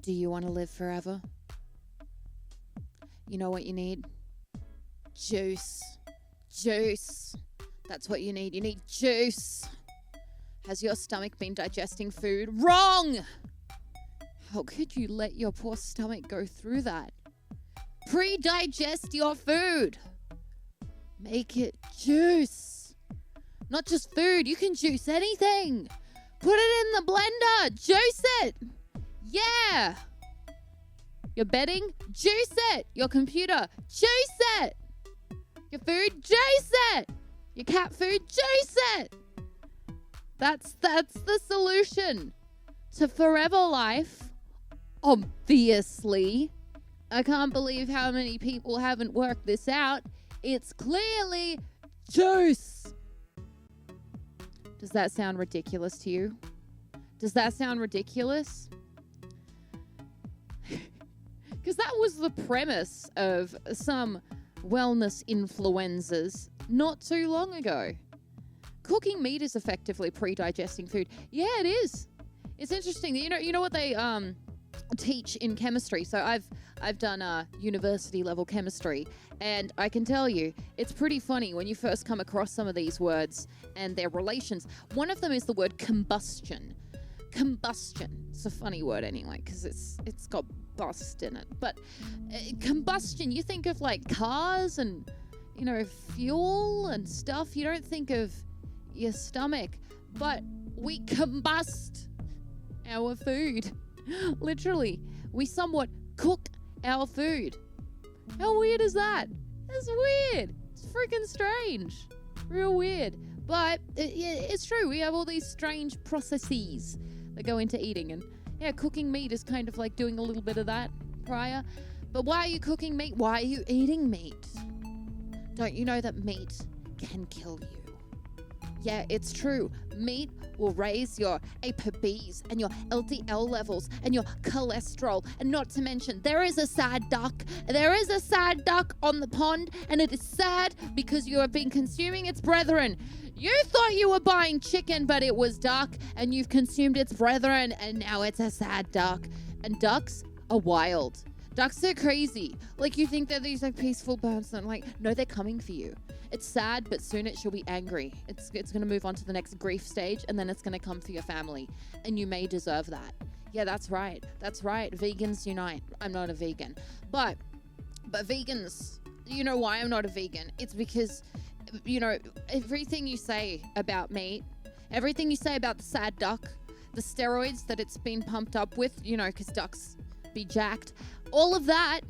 Do you want to live forever? You know what you need? Juice. Juice. That's what you need. You need juice. Has your stomach been digesting food? Wrong! How could you let your poor stomach go through that? Pre-digest your food. Make it juice. Not just food. You can juice anything. Put it in the blender. Juice it. Yeah. Your bedding? Juice it. Your computer? Juice it. Your food? Juice it. Your cat food? Juice it. That's the solution to forever life. Obviously. I can't believe how many people haven't worked this out. It's clearly juice. Does that sound ridiculous to you? Does that sound ridiculous? Because that was the premise of some wellness influenzas not too long ago. Cooking meat is effectively pre-digesting food. Yeah, it is. It's interesting. You know what they teach in chemistry. So I've done university level chemistry, and I can tell you it's pretty funny when you first come across some of these words and their relations. One of them is the word combustion. Combustion. It's a funny word anyway because it's got bust in it. But combustion, you think of like cars and fuel and stuff. You don't think of your stomach. But we combust our food. Literally, we somewhat cook our food. How weird is that? That's weird. It's freaking strange. Real weird. But it's true. We have all these strange processes that go into eating. And yeah, cooking meat is kind of like doing a little bit of that prior. But why are you cooking meat? Why are you eating meat? Don't you know that meat can kill you? Yeah, it's true. Meat will raise your ApoBs and your LDL levels and your cholesterol. And not to mention, there is a sad duck. There is a sad duck on the pond, and it is sad because you have been consuming its brethren. You thought you were buying chicken, but it was duck, and you've consumed its brethren, and now it's a sad duck. And ducks are wild. Ducks are crazy. Like, you think they're these like peaceful birds, and like, no, they're coming for you. It's sad, but soon it shall be angry. It's going to move on to the next grief stage, and then it's going to come for your family. And you may deserve that. Yeah, that's right. That's right. Vegans unite. I'm not a vegan. But vegans, you know why I'm not a vegan? It's because, everything you say about meat, everything you say about the sad duck, the steroids that it's been pumped up with, because ducks be jacked, all of that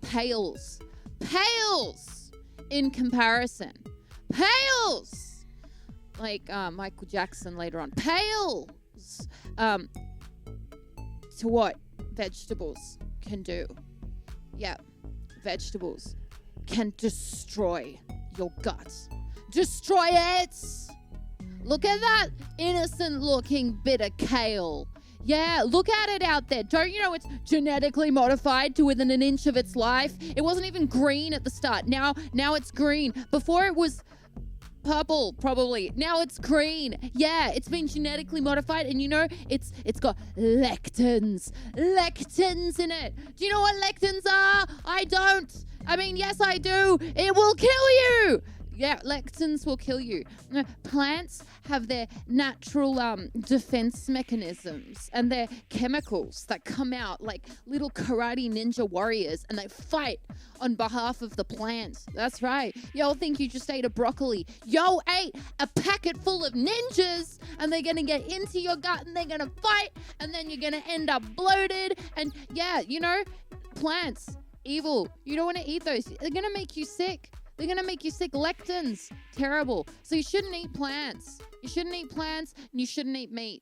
pales in comparison. Pales! Like Michael Jackson later on. Pales! To what vegetables can do. Yeah, vegetables can destroy your gut. Destroy it! Look at that innocent looking bit of kale. Yeah, look at it out there. Don't you know it's genetically modified to within an inch of its life? It wasn't even green at the start. Now it's green. Before it was purple, probably. Now it's green. Yeah, it's been genetically modified, and it's got lectins. Lectins in it. Do you know what lectins are? I don't. I mean, yes, I do. It will kill you. Yeah, lectins will kill you. Plants have their natural defense mechanisms and their chemicals that come out like little karate ninja warriors, and they fight on behalf of the plant. That's right. Y'all think you just ate a broccoli. Yo ate a packet full of ninjas, and they're going to get into your gut, and they're going to fight, and then you're going to end up bloated. And yeah, plants, evil. You don't want to eat those. They're going to make you sick. They're going to make you sick. Lectins. Terrible. So you shouldn't eat plants. You shouldn't eat plants, and you shouldn't eat meat.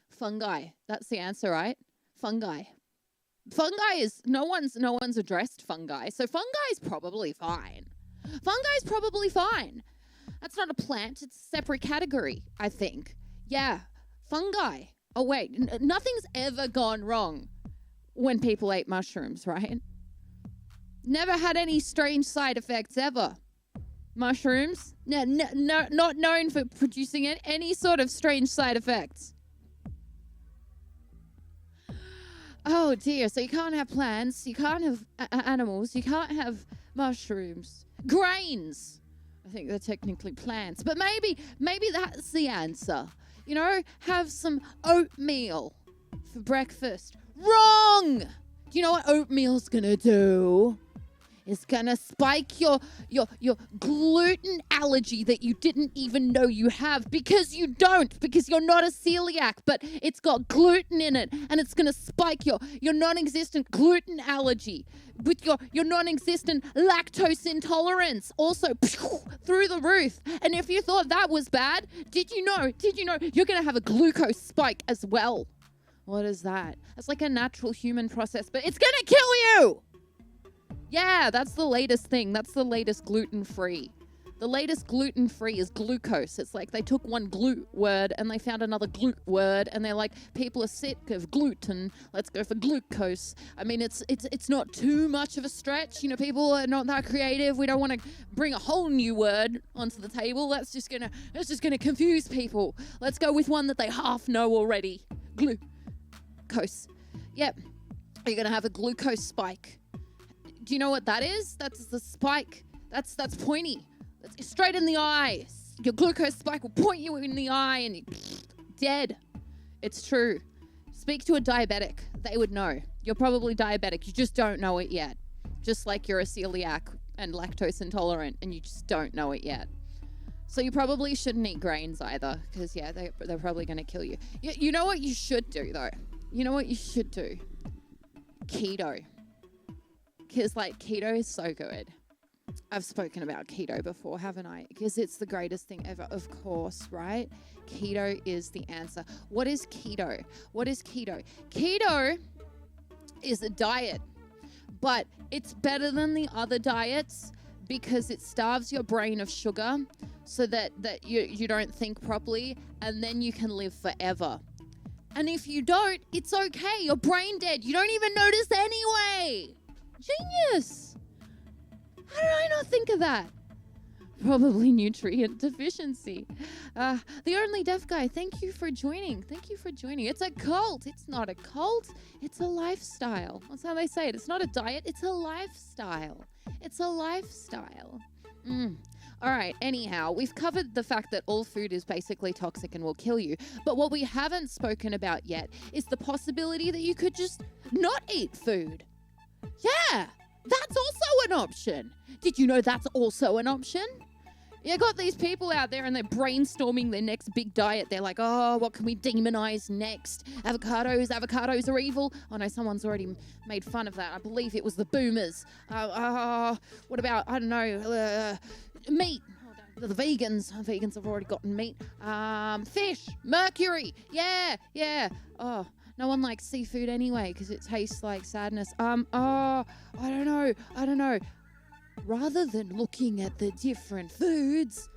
Fungi. That's the answer, right? Fungi. Fungi is, no one's addressed fungi. So fungi is probably fine. Fungi is probably fine. That's not a plant. It's a separate category, I think. Yeah. Fungi. Oh, wait. Nothing's ever gone wrong when people ate mushrooms, right? Never had any strange side effects ever. Mushrooms, no, not known for producing any sort of strange side effects. Oh dear, so you can't have plants, you can't have animals, you can't have mushrooms. Grains. I think they're technically plants, but maybe that's the answer. You know, have some oatmeal for breakfast. Wrong! Do you know what oatmeal's gonna do? It's gonna spike your gluten allergy that you didn't even know you have, because you don't, because you're not a celiac, but it's got gluten in it, and it's gonna spike your non-existent gluten allergy with your non-existent lactose intolerance also through the roof. And if you thought that was bad, did you know you're gonna have a glucose spike as well? What is that? It's like a natural human process, but it's gonna kill you. Yeah, that's the latest thing. That's the latest gluten-free. The latest gluten-free is glucose. It's like they took one glute word and they found another glute word, and they're like, people are sick of gluten. Let's go for glucose. I mean, it's not too much of a stretch. You know, people are not that creative. We don't want to bring a whole new word onto the table. That's just gonna confuse people. Let's go with one that they half know already. Glucose. Yep. You're gonna have a glucose spike. Do you know what that is? That's the spike. That's pointy. It's straight in the eye. Your glucose spike will point you in the eye and you're dead. It's true. Speak to a diabetic. They would know. You're probably diabetic. You just don't know it yet. Just like you're a celiac and lactose intolerant and you just don't know it yet. So you probably shouldn't eat grains either, because, yeah, they're probably going to kill you. You know what you should do, though? You know what you should do? Keto. Because, like, keto is so good. I've spoken about keto before, haven't I? Because it's the greatest thing ever, of course, right? Keto is the answer. What is keto? What is keto? Keto is a diet, but it's better than the other diets because it starves your brain of sugar so that you don't think properly, and then you can live forever. And if you don't, it's okay. You're brain dead. You don't even notice anyway. Genius! How did I not think of that? Probably nutrient deficiency. The Only Deaf Guy, thank you for joining. Thank you for joining. It's a cult. It's not a cult. It's a lifestyle. That's how they say it. It's not a diet. It's a lifestyle. It's a lifestyle. All right, anyhow, we've covered the fact that all food is basically toxic and will kill you. But what we haven't spoken about yet is the possibility that you could just not eat food. Yeah, that's also an option. Did you know that's also an option? You got these people out there and they're brainstorming their next big diet. They're like, oh, what can we demonize next? Avocados are evil. Oh no, someone's already made fun of that. I believe it was the boomers. What about, I don't know, meat? The vegans have already gotten meat. Fish, mercury. Yeah. Oh, no one likes seafood anyway because it tastes like sadness. I don't know. Rather than looking at the different foods,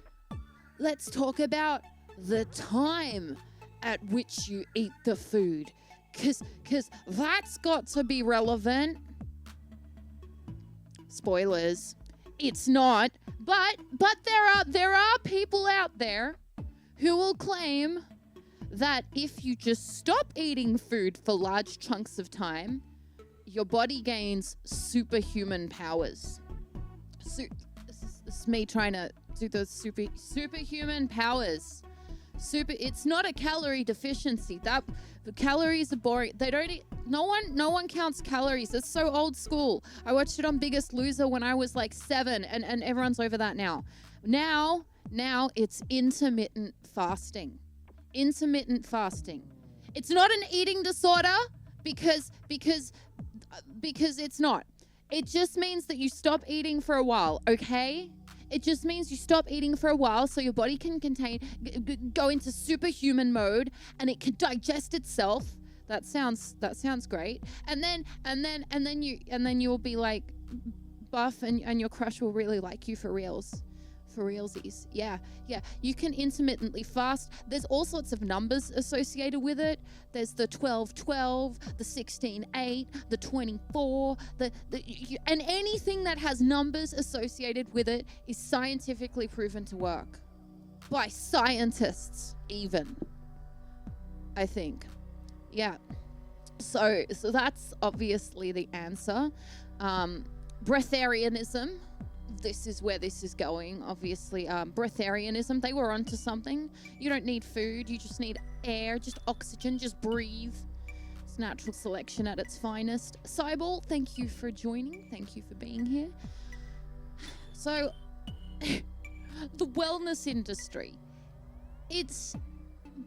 let's talk about the time at which you eat the food. Because that's got to be relevant. Spoilers. It's not. But there are people out there who will claim that if you just stop eating food for large chunks of time, your body gains superhuman powers. This is me trying to do those superhuman powers. It's not a calorie deficiency. That the calories are boring. They don't eat. No one counts calories. It's so old school. I watched it on Biggest Loser when I was like 7, and everyone's over that now. Now it's intermittent fasting. Intermittent fasting. It's not an eating disorder because it's not. It just means that you stop eating for a while, okay? It just means you stop eating for a while so your body can go into superhuman mode and it can digest itself. That sounds great. And then you'll be like buff and your crush will really like you for reals. For realsies. Yeah. You can intermittently fast. There's all sorts of numbers associated with it. There's the 12-12, the 16-8, the 24, and anything that has numbers associated with it is scientifically proven to work. By scientists, even. I think. Yeah. So that's obviously the answer. Breatharianism. This is where this is going, obviously. Breatharianism, they were onto something. You don't need food, you just need air, just oxygen, just breathe. It's natural selection at its finest. Cyball, thank you for joining. Thank you for being here. So, the wellness industry, it's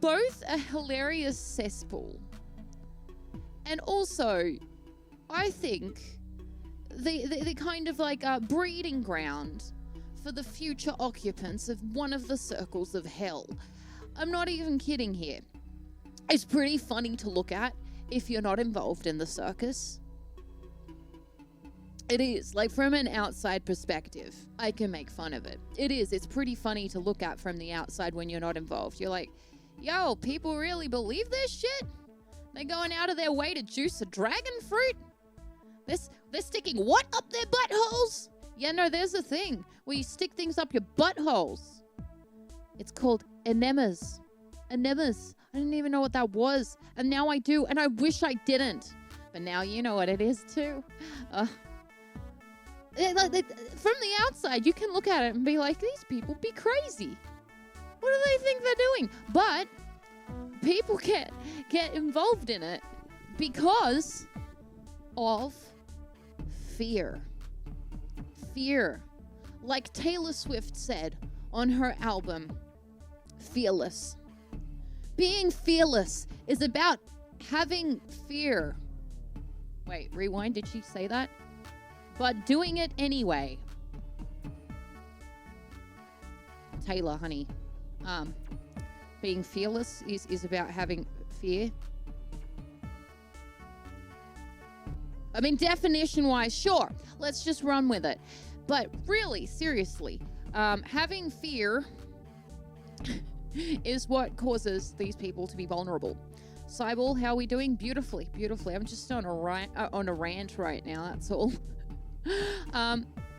both a hilarious cesspool and also, I think, the kind of like a breeding ground for the future occupants of one of the circles of hell. I'm not even kidding here. It's pretty funny to look at if you're not involved in the circus. It is, like, from an outside perspective, I can make fun of it. It is, it's pretty funny to look at from the outside when you're not involved. You're like, yo, people really believe this shit? They're going out of their way to juice a dragon fruit? They're sticking what up their buttholes? Yeah, no, there's a thing where you stick things up your buttholes. It's called enemas. Enemas. I didn't even know what that was. And now I do, and I wish I didn't. But now you know what it is too. From the outside, you can look at it and be like, these people be crazy. What do they think they're doing? But people get involved in it because of fear. Fear. Like Taylor Swift said on her album, Fearless. Being fearless is about having fear. Wait, rewind, did she say that? But doing it anyway. Taylor, honey. Being fearless is about having fear. I mean, definition-wise, sure. Let's just run with it. But really, seriously, having fear is what causes these people to be vulnerable. Cyball, how are we doing? Beautifully, beautifully. I'm just on a rant right now, that's all.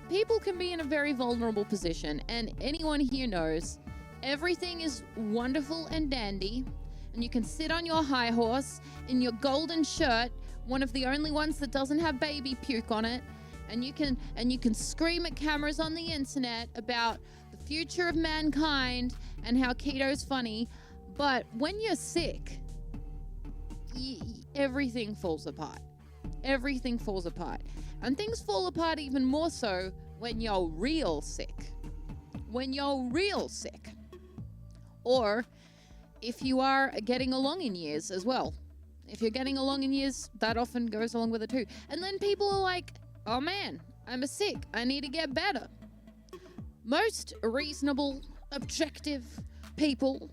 People can be in a very vulnerable position, and anyone here knows everything is wonderful and dandy, and you can sit on your high horse in your golden shirt, one of the only ones that doesn't have baby puke on it, and you can scream at cameras on the internet about the future of mankind and how keto's funny, but when you're sick, everything falls apart. Everything falls apart. And things fall apart even more so when you're real sick. When you're real sick. Or if you are getting along in years as well. If you're getting along in years, that often goes along with it too. And then people are like, oh man, I'm sick. I need to get better. Most reasonable, objective people,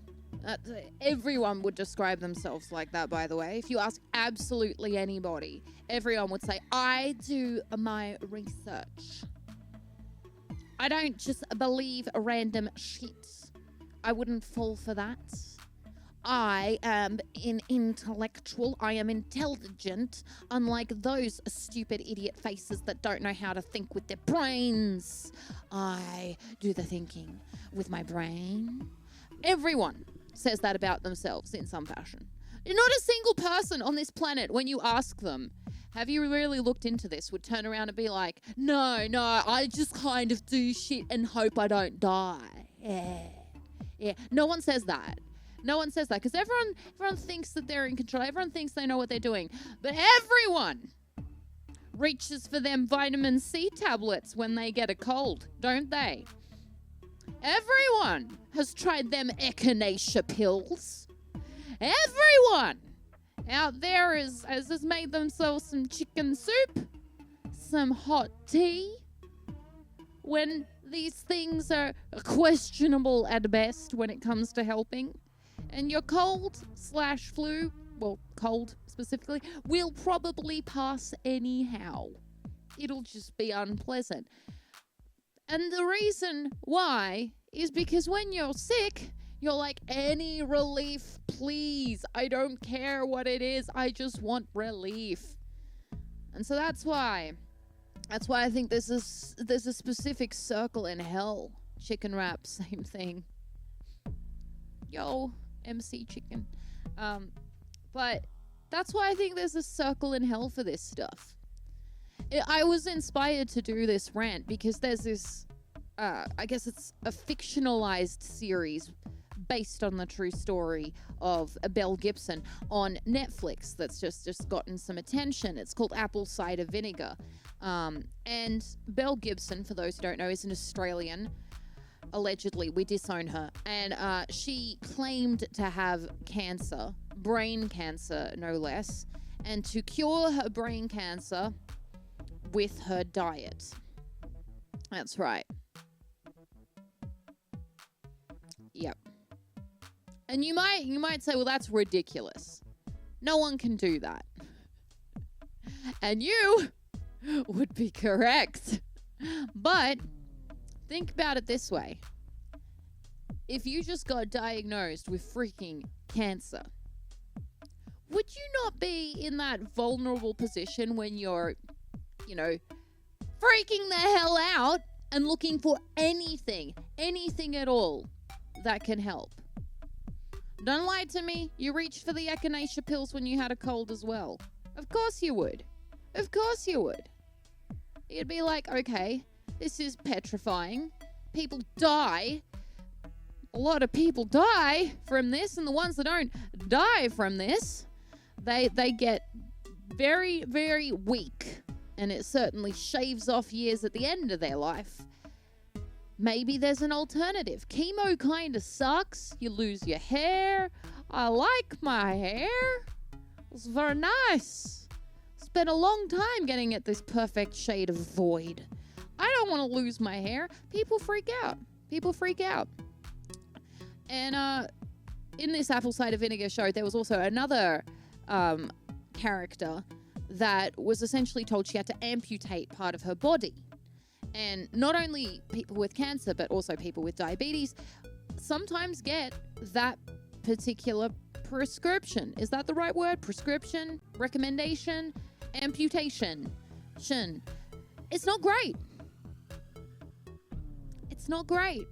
everyone would describe themselves like that, by the way. If you ask absolutely anybody, everyone would say, I do my research. I don't just believe random shit. I wouldn't fall for that. I am intellectual. I am intelligent, unlike those stupid idiot faces that don't know how to think with their brains. I do the thinking with my brain. Everyone says that about themselves in some fashion. Not a single person on this planet, when you ask them, have you really looked into this, would turn around and be like, no, I just kind of do shit and hope I don't die. Yeah. No one says that. No one says that because everyone thinks that they're in control. Everyone thinks they know what they're doing. But everyone reaches for them vitamin C tablets when they get a cold, don't they? Everyone has tried them echinacea pills. Everyone out there has made themselves some chicken soup, some hot tea. When these things are questionable at best when it comes to helping. And your cold/flu, well, cold specifically, will probably pass anyhow. It'll just be unpleasant. And the reason why is because when you're sick, you're like, any relief, please. I don't care what it is. I just want relief. And so that's why I think there's a specific circle in hell. Chicken wrap, same thing. Yo, MC Chicken. But That's why I think there's a circle in hell for this stuff. I was inspired to do this rant because there's this, I guess it's a fictionalized series based on the true story of Belle Gibson on Netflix that's just gotten some attention. It's called Apple Cider Vinegar. And Belle Gibson, for those who don't know, is an Australian. Allegedly, we disown her. And she claimed to have cancer, brain cancer, no less, and to cure her brain cancer with her diet. That's right. Yep. And you might say, well, that's ridiculous. No one can do that. And you would be correct. But think about it this way. If you just got diagnosed with freaking cancer, would you not be in that vulnerable position when you're, freaking the hell out and looking for anything at all that can help? Don't lie to me. You reached for the echinacea pills when you had a cold as well. Of course you would. Of course you would. You'd be like, okay, this is petrifying. People die. A lot of people die from this, and the ones that don't die from this, they get very, very weak. And it certainly shaves off years at the end of their life. Maybe there's an alternative. Chemo kind of sucks. You lose your hair. I like my hair. It's very nice. Spent a long time getting it this perfect shade of void. I don't want to lose my hair. People freak out. And in this Apple Cider Vinegar show, there was also another character that was essentially told she had to amputate part of her body. And not only people with cancer, but also people with diabetes sometimes get that particular prescription. Is that the right word? Prescription? Recommendation? Amputation? It's not great. It's not great.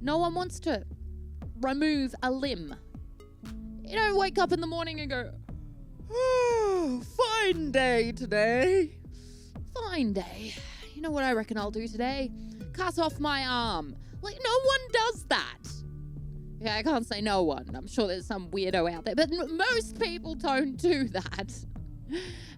No one wants to remove a limb. You don't wake up in the morning and go, oh, fine day today. Fine day. You know what I reckon I'll do today? Cut off my arm. Like, no one does that. Yeah, I can't say no one. I'm sure there's some weirdo out there. But most people don't do that.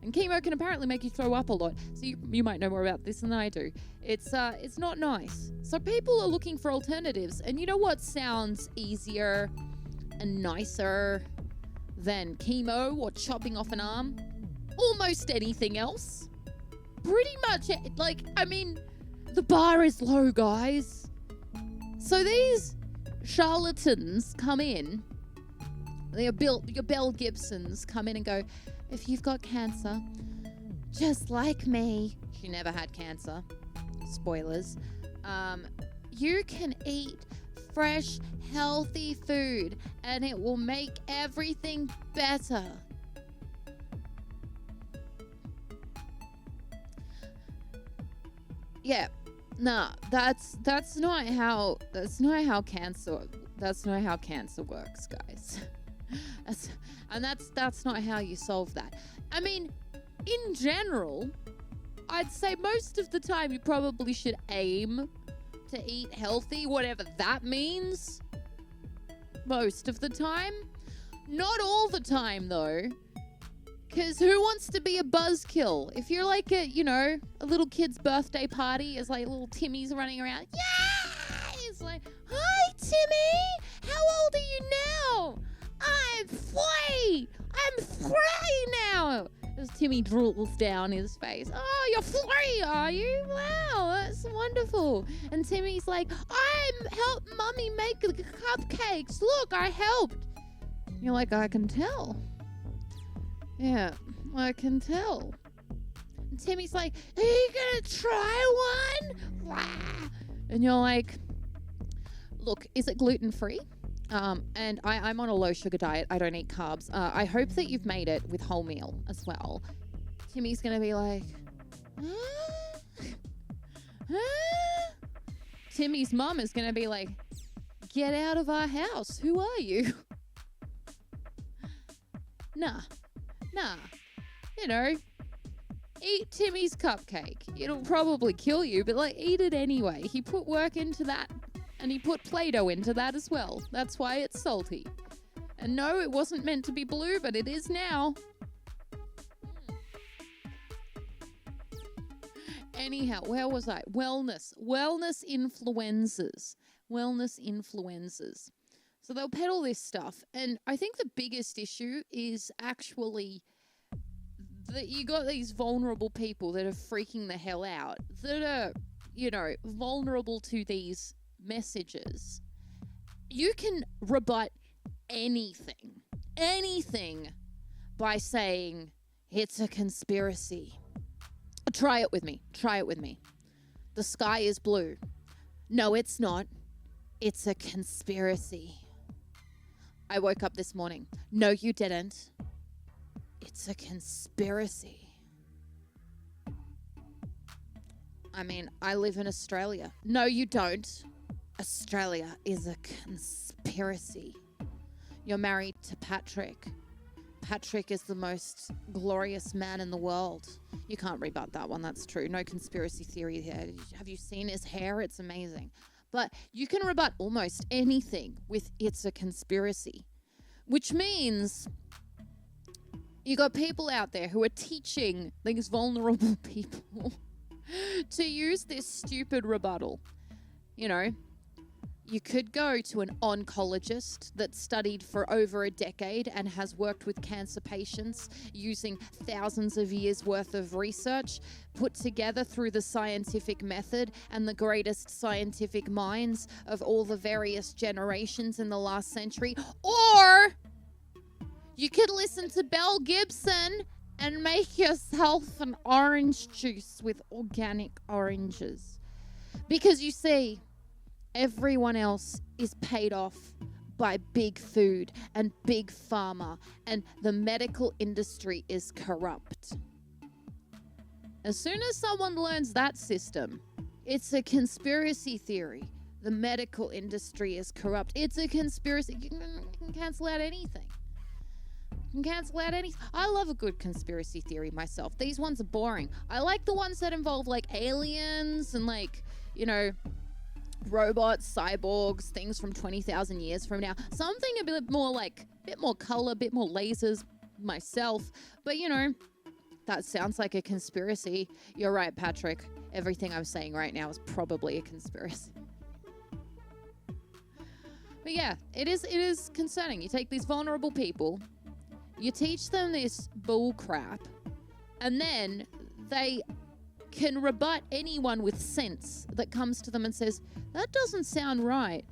And chemo can apparently make you throw up a lot. So you might know more about this than I do. It's not nice. So people are looking for alternatives. And you know what sounds easier and nicer than chemo or chopping off an arm? Almost anything else. Pretty much, the bar is low, guys. So these charlatans come in, your Belle Gibsons come in and go, if you've got cancer, just like me, she never had cancer, spoilers, you can eat fresh, healthy food and it will make everything better. Yeah, nah, that's not how cancer works, guys. That's not how you solve that. I mean, in general, I'd say most of the time you probably should aim to eat healthy, whatever that means. Most of the time. Not all the time, though. Because who wants to be a buzzkill? If you're like a little kid's birthday party, it's like little Timmy's running around. Yeah! It's like, hi, Timmy! How old are you now? I'm 3! I'm 3 now! As Timmy drools down his face. Oh, you're 3, are you? Wow, that's wonderful. And Timmy's like, I helped Mummy make the cupcakes. Look, I helped. You're like, I can tell. Yeah, I can tell. And Timmy's like, are you gonna try one? And you're like, look, is it gluten-free? And I'm on a low sugar diet. I don't eat carbs. I hope that you've made it with wholemeal as well. Timmy's gonna be like, Timmy's mum is gonna be like, get out of our house. Who are you? Nah. You know, eat Timmy's cupcake. It'll probably kill you, but like eat it anyway. He put work into that, and he put Play-Doh into that as well. That's why it's salty. And no, it wasn't meant to be blue, but it is now. Anyhow, where was I? Wellness influenzas. So they'll peddle this stuff. And I think the biggest issue is actually that you got these vulnerable people that are freaking the hell out, that are, you know, vulnerable to these messages. You can rebut anything by saying it's a conspiracy. Try it with me. The sky is blue. No, it's not. It's a conspiracy. I woke up this morning. No, you didn't. It's a conspiracy. I mean, I live in Australia. No, you don't. Australia is a conspiracy. You're married to Patrick. Patrick is the most glorious man in the world. You can't rebut that one. That's true. No conspiracy theory here. Have you seen his hair? It's amazing. But you can rebut almost anything with it's a conspiracy, which means you got people out there who are teaching these vulnerable people to use this stupid rebuttal. You know, you could go to an oncologist that studied for over a decade and has worked with cancer patients using thousands of years worth of research put together through the scientific method and the greatest scientific minds of all the various generations in the last century. Or you could listen to Belle Gibson and make yourself an orange juice with organic oranges. Because you see, everyone else is paid off by big food and big pharma, and the medical industry is corrupt. As soon as someone learns that system, it's a conspiracy theory. The medical industry is corrupt. It's a conspiracy. You can cancel out anything. I love a good conspiracy theory myself. These ones are boring. I like the ones that involve like aliens and like, you know, robots, cyborgs, things from 20,000 years from now. Something a bit more color, a bit more lasers myself. But you know, that sounds like a conspiracy. You're right, Patrick. Everything I'm saying right now is probably a conspiracy. But yeah, it is concerning. You take these vulnerable people, you teach them this bull crap, and then they can rebut anyone with sense that comes to them and says, that doesn't sound right.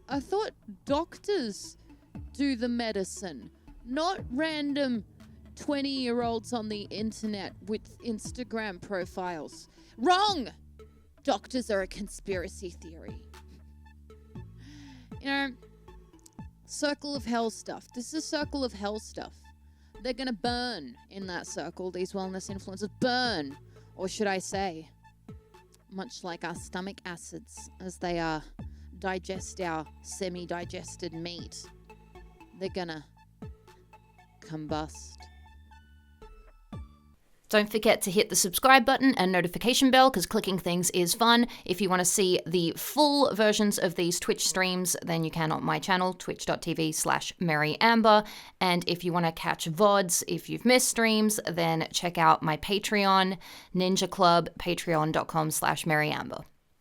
I thought doctors do the medicine, not random 20-year-olds on the internet with Instagram profiles. Wrong! Doctors are a conspiracy theory. You know, circle of hell stuff. This is circle of hell stuff. They're going to burn in that circle, these wellness influencers. Burn. Or should I say, much like our stomach acids, as they digest our semi-digested meat, they're gonna combust. Don't forget to hit the subscribe button and notification bell, because clicking things is fun. If you want to see the full versions of these Twitch streams, then you can on my channel, twitch.tv/MaryAmber. And if you want to catch VODs, if you've missed streams, then check out my Patreon, Ninja Club, patreon.com/MaryAmber.